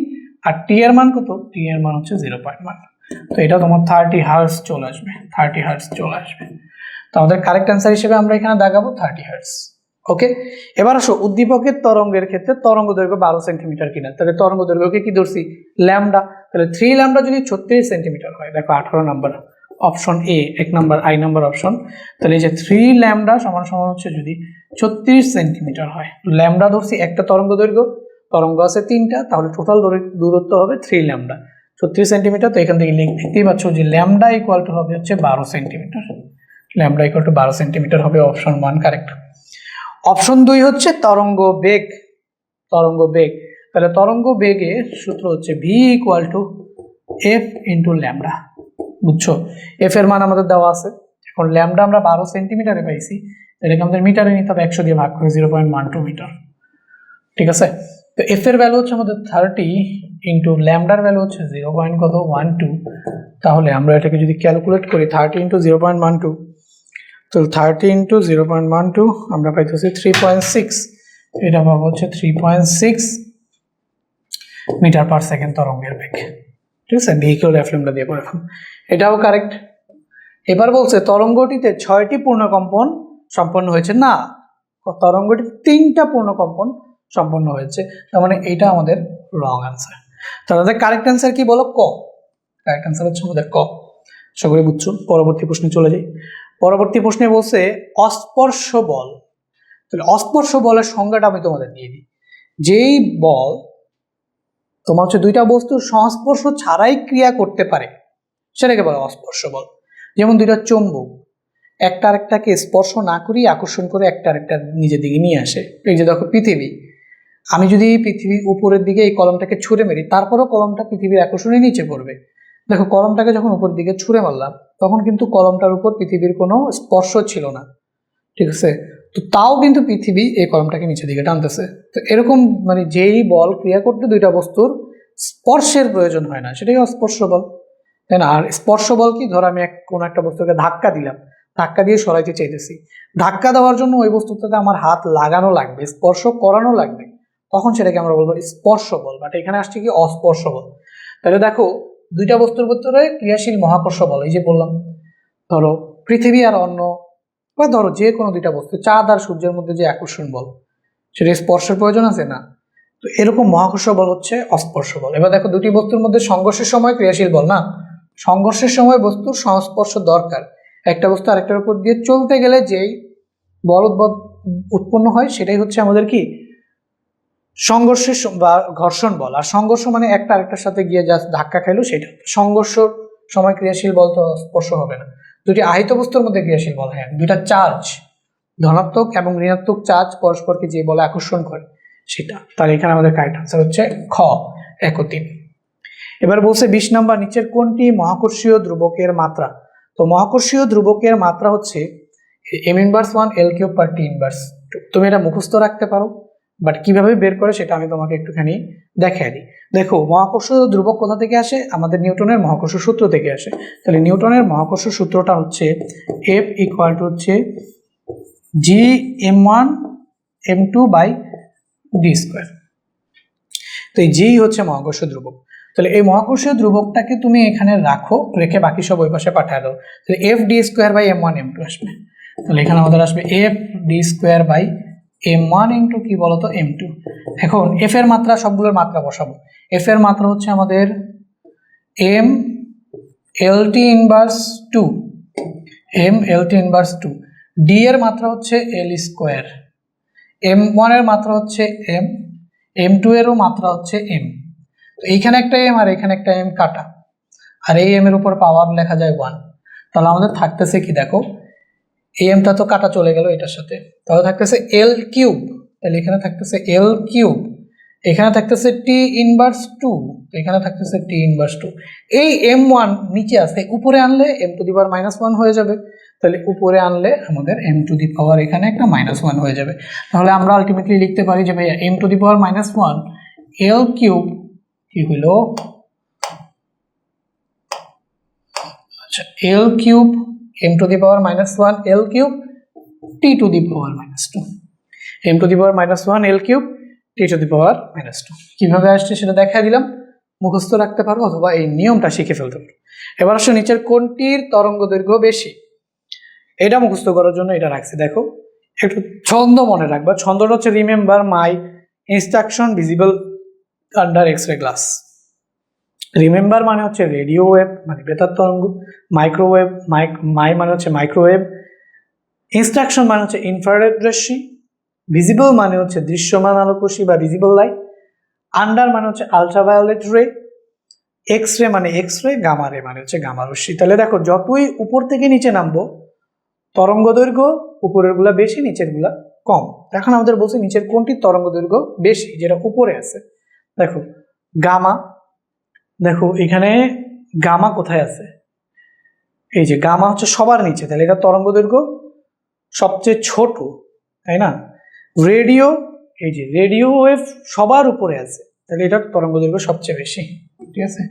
আর t এর মান কত? t এর মান হচ্ছে 0.1। তো এটা তোমার 30 হার্টজ চলে আসবে। তো আমাদের কারেক্ট অ্যান্সার হিসেবে আমরা এখানে দাগাবো 30 হার্টজ। ওকে, এবার আসো উদ্দীপকের তরঙ্গের ক্ষেত্রে তরঙ্গ দৈর্ঘ্য 12 সেন্টিমিটার কিনা। তাহলে তরঙ্গ দৈর্ঘ্যকে কি ধরছি? ল্যামডা। তাহলে 3 ল্যামডা যদি 36 সেন্টিমিটার হয়, দেখো 18 নম্বর অপশন এ, 1 নম্বর আই নম্বর অপশন। তাহলে এই যে 3 ল্যামডা সমান হচ্ছে যদি 36 সেন্টিমিটার হয়, ল্যামডা ধরছি একটা তরঙ্গ দৈর্ঘ্য, তরঙ্গ আছে 3টা, তাহলে টোটাল দূরত্ব হবে 3 ল্যামডা 36 সেন্টিমিটার। তো এখান থেকে দেখতেই পাচ্ছ যে ল্যামডা ইকুয়াল টু হবে হচ্ছে 12 centimetre. Lambda equal to 12 centimetre হবে অপশন 1 কারেক্ট। অপশন 2 হচ্ছে তরঙ্গ বেগ। তাহলে তরঙ্গ বেগের সূত্র হচ্ছে v = f × ল্যামডা। বুঝছো? f এর মান আমাদের দেওয়া আছে। এখন ল্যামডা আমরা 12 সেন্টিমিটারে পাইছি, এটাকে আমাদের মিটারে নিতে হবে, 100 দিয়ে ভাগ করে 0.12 মিটার, ঠিক আছে। তো f এর ভ্যালু হচ্ছে আমাদের 30 × ল্যামডার ভ্যালু হচ্ছে 0.12। তাহলে আমরা এটাকে যদি ক্যালকুলেট করি 30 × 0.12, তো 30 × 0.12 আমরা পাইতেছি 3.6। এটা পাবো হচ্ছে 3.6 মিটার পার সেকেন্ড তরঙ্গের বেগ, ঠিক আছে। ভেহিক্যাল রেফলেমটা দিয়ে পড়ে, এটাও কারেক্ট। এবার বলছে তরঙ্গটিতে 6টি পূর্ণকম্পন সম্পন্ন হয়েছে না, তরঙ্গটিতে 3টা পূর্ণকম্পন সম্পন্ন হয়েছে। তার মানে এটা আমাদের রং আনসার। তাহলে কারেক্ট আনসার কি বলো? ক। কারেক্ট আনসার হচ্ছে আমাদের ক। সকলে বুঝছো? পরবর্তী প্রশ্নে চলে যাই। পরবর্তী প্রশ্নে বলছে অস্পর্শ বল। তাহলে অস্পর্শ বলের সংজ্ঞাটা আমি তোমাদের দিয়ে দিই। যেই বল তোমার হচ্ছে দুইটা বস্তুর সংস্পর্শ ছাড়াই ক্রিয়া করতে পারে সেটাকে বলে অস্পর্শ বল। যেমন দুইটা চুম্বক একটা আরেকটাকে স্পর্শ না করেই আকর্ষণ করে একটা আরেকটা নিজের দিকে নিয়ে আসে। এই যে দেখো পৃথিবী, আমি যদি পৃথিবীর উপরের দিকে এই কলমটাকে ছুঁড়ে মারি, তারপরেও কলমটা পৃথিবীর আকর্ষণে নিচে পড়বে। দেখো, কলমটাকে যখন উপরের দিকে ছুঁড়ে মারলাম তখন কিন্তু কলমটার উপর পৃথিবীর কোনো স্পর্শ ছিল না, ঠিক আছে। তো তাও কিন্তু পৃথিবী এই কলমটাকে নিচের দিকে টানতেছে। তো এরকম মানে যেই বল ক্রিয়া করতে দুইটা বস্তুর স্পর্শের প্রয়োজন হয় না, সেটাই অস্পর্শ বল, তাই না? আর স্পর্শ বল কি? ধর আমি কোনো একটা বস্তুকে ধাক্কা দিলাম, ধাক্কা দিয়ে সরাইতে চাইতেছি, ধাক্কা দেওয়ার জন্য ওই বস্তুটাতে আমার হাত লাগানো লাগবে, স্পর্শ করানো লাগবে, তখন সেটাকে আমরা বলবো স্পর্শ বল। বাট এখানে আসছে কি? অস্পর্শ বল। তাহলে দেখো, দুইটা বস্তুর ভিতরে ক্রিয়াশীল মহাকর্ষ বল, এই যে বললাম ধরো পৃথিবী আর অন্য, বা ধরো যে কোনো দুইটা বস্তু, চাঁদ আর সূর্যের মধ্যে যে আকর্ষণ বল, সেটা স্পর্শের প্রয়োজন আছে না, তো এরকম মহাকর্ষ বল হচ্ছে অস্পর্শ বল। এবার দেখো দুটি বস্তুর মধ্যে সংঘর্ষের সময় ক্রিয়াশীল বল না, সংঘর্ষের সময় বস্তুর সংস্পর্শ দরকার। একটা বস্তু আরেকটার উপর দিয়ে চলতে গেলে যেই বল উৎপন্ন হয় সেটাই হচ্ছে আমাদের কি সংঘর্ষের বা ঘর্ষণ বল। আর সংঘর্ষ মানে একটা আরেকটার সাথে গিয়ে জাস্ট ধাক্কা খাইলো সেটা। সংঘর্ষ সময় ক্রিয়াশীল বল তো স্পর্শ হবে না। দুটি আহিত বস্তুর মধ্যে ক্রিয়াশীল বল, হ্যাঁ দুইটা চার্জ, ধনাত্মক এবং ঋণাত্মক চার্জ পরস্পরকে যে বলে আকর্ষণ করে সেটা। তাহলে এখানে আমাদের কারেক্ট আনসার হচ্ছে খ, 1 ও 3। এবার বলছে 20 নম্বর, নিচের কোনটি মহাকর্ষীয় ধ্রুবকের মাত্রা? তো মহাকর্ষীয় ধ্রুবকের মাত্রা হচ্ছে m−1 L3/T−2। তুমি এটা মুখস্থ রাখতে পারো, বাট কিভাবে বের করে সেটা আমি তোমাকে একটুখানি দেখাই দিই। দেখো মহাকর্ষীয় ধ্রুবক কোথা থেকে আসে? আমাদের নিউটনের মহাকর্ষ সূত্র থেকে আসে। তাহলে নিউটনের মহাকর্ষ সূত্রটা হচ্ছে F = হচ্ছে Gm1m2/d²। তো এই G হচ্ছে মহাকর্ষীয় ধ্রুবক। তাহলে এই মহাকর্ষীয় ধ্রুবকটাকে তুমি এখানে রাখো, রেখে বাকি সব ওই পাশে পাঠিয়ে দাও। তাহলে Fd²/m1m2 আসবে। তাহলে এখানে আমাদের আসবে Fd²/m1 ইন্টু কি বলতো m2। এখন F এর মাত্রা, সবগুলোর মাত্রা বসাবো। F এর মাত্রা হচ্ছে আমাদের m Lt−2, m Lt−2। D এর মাত্রা হচ্ছে L², m1 এর মাত্রা হচ্ছে m, m2 এরও মাত্রা হচ্ছে m। তো এইখানে একটা m আর এখানে একটা m কাটা, আর এই m এর উপর পাওয়ার লেখা যায় 1। তাহলে আমাদের থাকতেছে কি দেখো, এই mটা তো কাটা চলে গেল এটার সাথে, তাহলে থাকতেছে L3। তাহলে এখানে থাকতেছে L3, এখানে থাকতেছে T−2, এখানে থাকতেছে T−2। এই m1 নিচে আছে, উপরে আনলে m⁻⁻1 হয়ে যাবে। তাহলে উপরে আনলে আমাদের m⁻, এখানে একটা -1 হয়ে যাবে। তাহলে আমরা আলটিমেটলি লিখতে পারি যে ভাইয়া m⁻⁻1 L3 কি হলো, আচ্ছা L3 m⁻⁻1 L3 T⁻², m⁻⁻1 L3 T⁻²। কিভাবে আসছে সেটা দেখাই দিলাম, মুখস্থ রাখতে পারো অথবা এই নিয়মটা শিখে ফেলতে পারো। এবার আসো নিচের কোনটির তরঙ্গ দৈর্ঘ্য বেশি? এটা মুখস্থ করার জন্য এটা রাখছি। দেখো একটু ছন্দ মনে রাখবা। ছন্দটা হচ্ছে remember my instruction visible under X-ray glass. Remember মানে হচ্ছে রেডিও ওয়েভ মানে বেতার তরঙ্গ, মাইক্রোওয়েভ মাই মানে হচ্ছে মাইক্রোওয়েভ, ইনস্ট্রাকশন মানে হচ্ছে ইনফ্রারেড রশ্মি, ভিজিবল মানে হচ্ছে দৃশ্যমান আলোকরশ্মি বা ভিজিবল লাইট, আন্ডার মানে হচ্ছে আলট্রাভায়োলেট রে, এক্স রে মানে এক্স রে, গামা রে মানে হচ্ছে গামা রশ্মি। তাহলে দেখো যতই উপর থেকে নিচে নামবো তরঙ্গ দৈর্ঘ্য উপরের গুলা বেশি, নিচের গুলা কম। এখন আমাদের বলছে নিচের কোনটি তরঙ্গ দৈর্ঘ্য বেশি, যেটা উপরে আছে। দেখো গামা, দেখো এখানে গামা কোথায় আছে, এই যে গামা হচ্ছে সবার নিচে, তাহলে এটা তরঙ্গ দৈর্ঘ্য সবচেয়ে ছোট, তাই না? রেডিও, এই যে রেডিও ওয়েভ সবার উপরে আছে, তাহলে এটার তরঙ্গ দৈর্ঘ্য সবচেয়ে বেশি, ঠিক আছে?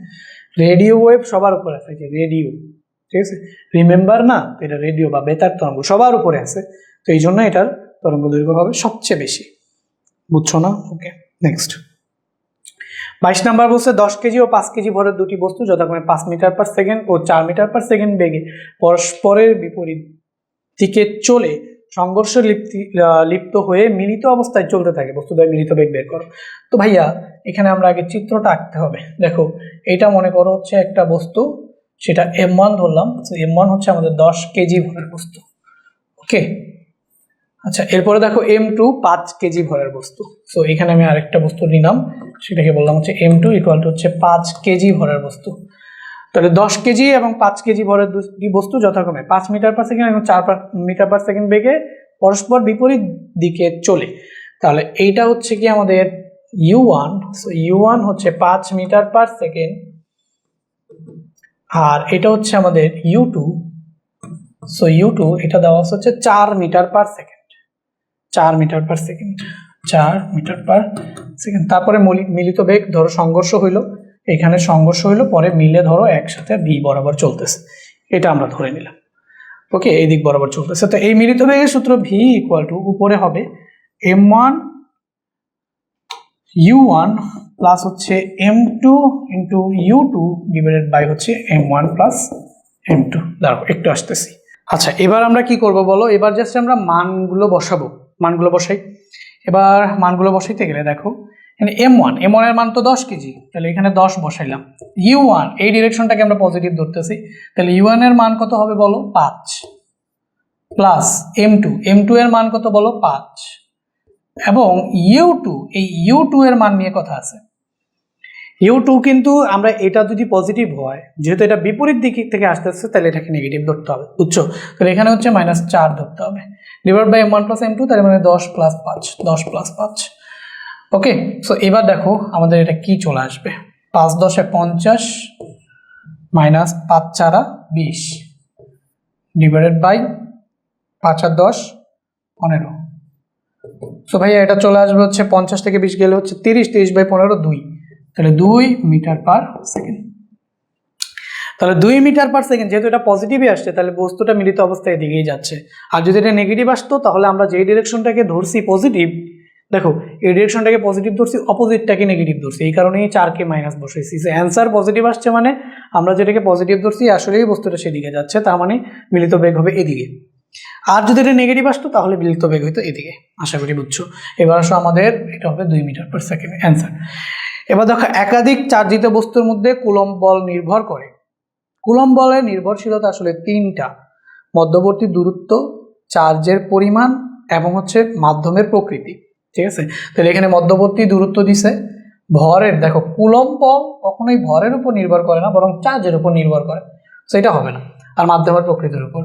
রেডিও ওয়েভ সবার উপরে আছে, যে রেডিও, ঠিক আছে? রিমেম্বার না, এটা রেডিও বা বেতার তরঙ্গ সবার উপরে আছে, তো এই জন্য এটার তরঙ্গ দৈর্ঘ্য হবে সবচেয়ে বেশি। বুঝছো না? ওকে, নেক্সট 22 নাম্বার বলছে 10 কেজি ও 5 কেজি ভরের দুটি বস্তু যথাক্রমে 5 মিটার/সেকেন্ড ও 4 মিটার/সেকেন্ড বেগে পরস্পরের বিপরীত দিকে চলে সংঘর্ষে লিপ্ত হয়ে মিলিত অবস্থায় চলতে থাকে, বস্তুদ্বয় মিলিত বেগ বের করো। তো ভাইয়া এখানে আমরা আগে চিত্রটা আঁকতে হবে। দেখো এটা মনে করো হচ্ছে একটা বস্তু, সেটা m1 ধরলাম। তো m1 হচ্ছে আমাদের 10 কেজি ভরের বস্তু, ওকে। আচ্ছা এরপরে দেখো m2 5 কেজি ভরের বস্তু। সো এখানে আমি আরেকটা বস্তু নিলাম, সেটাকে বললাম হচ্ছে m2 = হচ্ছে 5 কেজি ভরের বস্তু। তাহলে 10 কেজি এবং 5 কেজি ভরের দুটি বস্তু যথাক্রমে 5 মিটার/সেকেন্ড এবং 4 মিটার/সেকেন্ড বেগে পরস্পর বিপরীত দিকে চলে। তাহলে এইটা হচ্ছে কি আমাদের u1। সো u1 হচ্ছে 5 মিটার/সেকেন্ড, আর এটা হচ্ছে আমাদের u2। সো u2 এটা দেওয়া হচ্ছে 4 মিটার/সেকেন্ড, 4 মিটার/সেকেন্ড, 4 মিটার/সেকেন্ড। তারপরে মিলিত বেগ ধরো সংঘর্ষ হইলো, এখানে সংঘর্ষ হইলো, পরে মিলে ধরো একসাথে ভি বরাবর চলতেছে, এটা আমরা ধরে নিলাম, ওকে। এই দিক বরাবর চলতেছে। তো এই মিলিত বেগের সূত্র ভি = উপরে হবে m1 u1 প্লাস হচ্ছে m2 into u2 divided by হচ্ছে m1 প্লাস m2। দাঁড়াও একটু আসতেছি। আচ্ছা, এবার আমরা কি করব বলো, এবার জাস্ট আমরা মানগুলো বসাবো, মানগুলো বসাই। এবার মানগুলো বসাইতে গেলে দেখো এখানে m1 এর মান তো 10 কেজি, তাহলে এখানে 10 বসাইলাম। u1 এই ডিরেকশনটাকে আমরা পজিটিভ ধরতেছি, তাহলে u1 এর মান কত হবে বলো 5 প্লাস m2 এর মান কত বলো 5 এবং u2 এই u2 এর মান নিয়ে কথা আছে। u2 কিন্তু আমরা এটা যদি পজিটিভ হয়, যেহেতু এটা বিপরীত দিক থেকে আসতেছে, তাহলে এটাকে নেগেটিভ ধরতে হবে, বুঝছো? তাহলে এখানে হচ্ছে -4 ধরতে হবে, divide by m1 plus m2, তার মানে 10 প্লাস 5, 10 প্লাস 5। ওকে, সো এবার দেখো আমাদের এটা কি চলে আসবে, 5 10 50 মাইনাস 5 4 20 ডিভাইডেড বাই 5 আর 10 15। সো ভাইয়া এটা চলে আসবে হচ্ছে 50 থেকে 20 গেলে হচ্ছে 30, 30 বাই 15 2, তাহলে 2 মিটার পার সেকেন্ড। তাহলে 2 মিটার পার সেকেন্ড, যেহেতু এটা পজিটিভই আসছে তাহলে বস্তুটা মিলিত অবস্থায় এদিকেই যাচ্ছে। আর যদি এটা নেগেটিভ আসতো তাহলে আমরা যেই ডিরেকশনটাকে ধরছি পজিটিভ, দেখো এই ডিরেকশনটাকে পজিটিভ ধরছি, অপোজিটটাকে নেগেটিভ ধরছি, এই কারণেই 4কে মাইনাস বসাইছি। অ্যান্সার পজিটিভ আসছে মানে আমরা যেটাকে পজিটিভ ধরছি আসলেই বস্তুটা সেদিকে যাচ্ছে, তার মানে মিলিত বেগ হবে এদিকে। আর যদি এটা নেগেটিভ আসতো তাহলে মিলিত বেগ হইতো এদিকে। আশা করি বুঝছো। এবার আসো আমাদের এটা হবে 2 মিটার পার সেকেন্ড অ্যান্সার। এবার দেখো একাধিক চার্জিত বস্তুর মধ্যে কুলম্ব বল নির্ভর করে। কুলম্ব বলের নির্ভরশীলতা আসলে 3টা: মধ্যবর্তী দূরত্ব, চার্জের পরিমাণ এবং হচ্ছে মাধ্যমের প্রকৃতি। ঠিক আছে, তাহলে এখানে মধ্যবর্তী দূরত্ব দিছে, ভরের, দেখো কুলম্ব বল কখনোই ভরের উপর নির্ভর করে না, বরং চার্জের উপর নির্ভর করে, সেটা হবে না। আর মাধ্যমের প্রকৃতির উপর,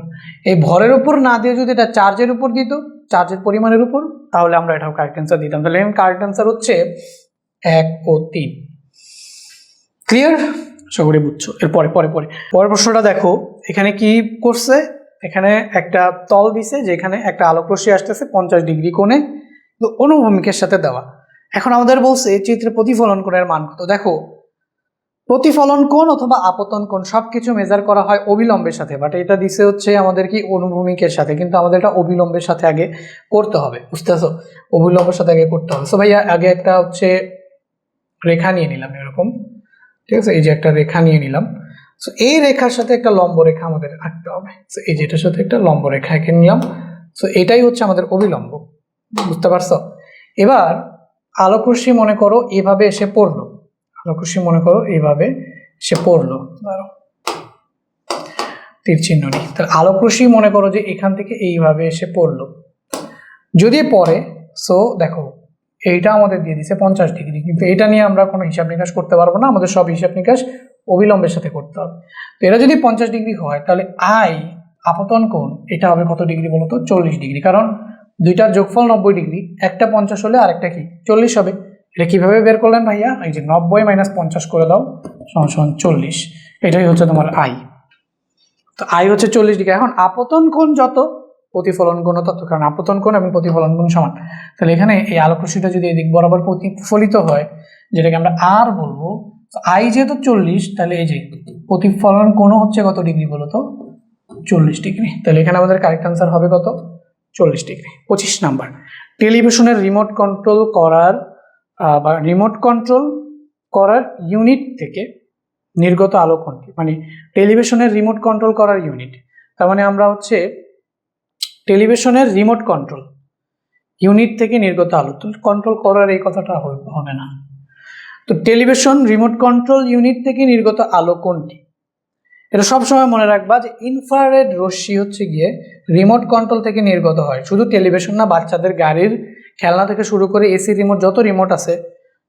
এই ভরের উপর না দিয়ে যদি এটা চার্জের উপর দিত, চার্জের পরিমাণের উপর, তাহলে আমরা এটাও কারেক্ট অ্যান্সার দিতাম। তাহলে কারেক্ট অ্যান্সার হচ্ছে 1 ও 3। ক্লিয়ার? আশা করি বুঝছো। এর পরের প্রশ্নটা দেখো, এখানে কি করছে, এখানে একটা তল দিছে যেখানে একটা আলোক রশ্মি আসতেছে 50 ডিগ্রি কোণে, অনুভূমিকের সাথে দেওয়া। এখন আমাদের বলছে চিত্রে প্রতিফলন কোণের মান কত। দেখো প্রতিফলন কোণ অথবা আপতন কোণ সবকিছু মেজার করা হয় অবিলম্বের সাথে, বাট এটা দিছে হচ্ছে আমাদের কি অনুভূমিকের সাথে, কিন্তু আমাদের এটা অবিলম্বের সাথে আগে করতে হবে, বুঝতেছো? অবিলম্বের সাথে আগে করতে হবে। সো ভাইয়া আগে একটা হচ্ছে রেখা নিয়ে নিলাম এরকম, ঠিক আছে, এই যে একটা রেখা নিয়ে নিলাম। সো এই রেখার সাথে একটা লম্ব রেখা আমাদের আঁকতে হবে। সো এই যেটার সাথে একটা লম্ব রেখা এঁকে নিলাম। সো এটাই হচ্ছে আমাদের অবিলম্ব, বুঝতে পারছো? এবার আলোক রশ্মি মনে করো এভাবে এসে পড়লো, আলোক রশ্মি মনে করো এইভাবে এসে পড়লো, তীর চিহ্ন নেই, তাহলে আলোক রশ্মি মনে করো যে এখান থেকে এইভাবে এসে পড়লো, যদি পড়ে, সো দেখো এইটা আমাদের দিয়ে দিছে 50 ডিগ্রি, কিন্তু এটা নিয়ে আমরা কোনো হিসাব নিকাশ করতে পারবো না, আমাদের সব হিসাব নিকাশ অবিলম্বের সাথে করতে হবে। তো এটা যদি 50 ডিগ্রি হয় তাহলে আই আপতন কোণ এটা হবে কত ডিগ্রি বলতো? 40 ডিগ্রি, কারণ দুইটার যোগফল 90 ডিগ্রি, একটা 50 হলে আরেকটা কি 40 হবে। এটা কিভাবে বের করলেন ভাইয়া? এই যে 90 মাইনাস 50 করে দাও সমান 40, এটাই হচ্ছে তোমার আই। তো আই হচ্ছে 40 ডিগ্রি। এখন আপতন কোণ যত, প্রতিফলন কোণ তত, কারণ আপতন কোণ এবং প্রতিফলন কোণ সমান। তাহলে এখানে এই আলোক রশ্মিটা যদি এদিক বরাবর প্রতিফলিত হয়, যেটাকে আমরা আর বলবো, আই যেহেতু 40, তাহলে এই যে প্রতিফলন কোণ হচ্ছে কত ডিগ্রি বলতো? 40 ডিগ্রি। তাহলে এখানে আমাদের কারেক্ট আনসার হবে কত? 40 ডিগ্রি। 25 নাম্বার, টেলিভিশনের রিমোট কন্ট্রোল করার বা রিমোট কন্ট্রোল করার ইউনিট থেকে নির্গত আলো কোণটি, মানে টেলিভিশনের রিমোট কন্ট্রোল করার ইউনিট, তার মানে আমরা হচ্ছে টেলিভিশনের রিমোট কন্ট্রোল ইউনিট থেকে নির্গত আলো, কন্ট্রোল করার এই কথাটা হবে না। তো টেলিভিশন রিমোট কন্ট্রোল ইউনিট থেকে নির্গত আলো কোনটি? এটা সবসময় মনে রাখবা যে ইনফ্রারেড রশ্মি হচ্ছে গিয়ে রিমোট কন্ট্রোল থেকে নির্গত হয়। শুধু টেলিভিশন না, বাচ্চাদের গাড়ির খেলনা থেকে শুরু করে এসি রিমোট, যত রিমোট আছে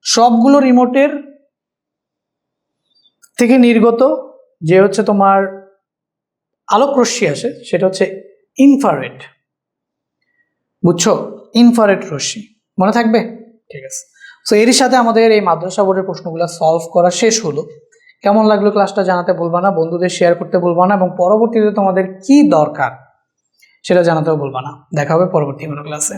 সবগুলো রিমোটের থেকে নির্গত যে হচ্ছে তোমার আলোক রশ্মি আসে সেটা হচ্ছে ইনফ্রারেড, বুঝছো? ইনফ্রারেড রশ্মি মনে থাকবে, ঠিক আছে। সো এর সাথে আমাদের এই মাদ্রাসা বোর্ডের প্রশ্নগুলো সলভ করা শেষ হলো। কেমন লাগলো ক্লাসটা জানাতে ভুলবা না, বন্ধুদের শেয়ার করতে ভুলবা না, এবং পরবর্তীতে তোমাদের কি দরকার সেটা জানাতেও ভুলবা না। দেখা হবে পরবর্তী কোনো ক্লাসে।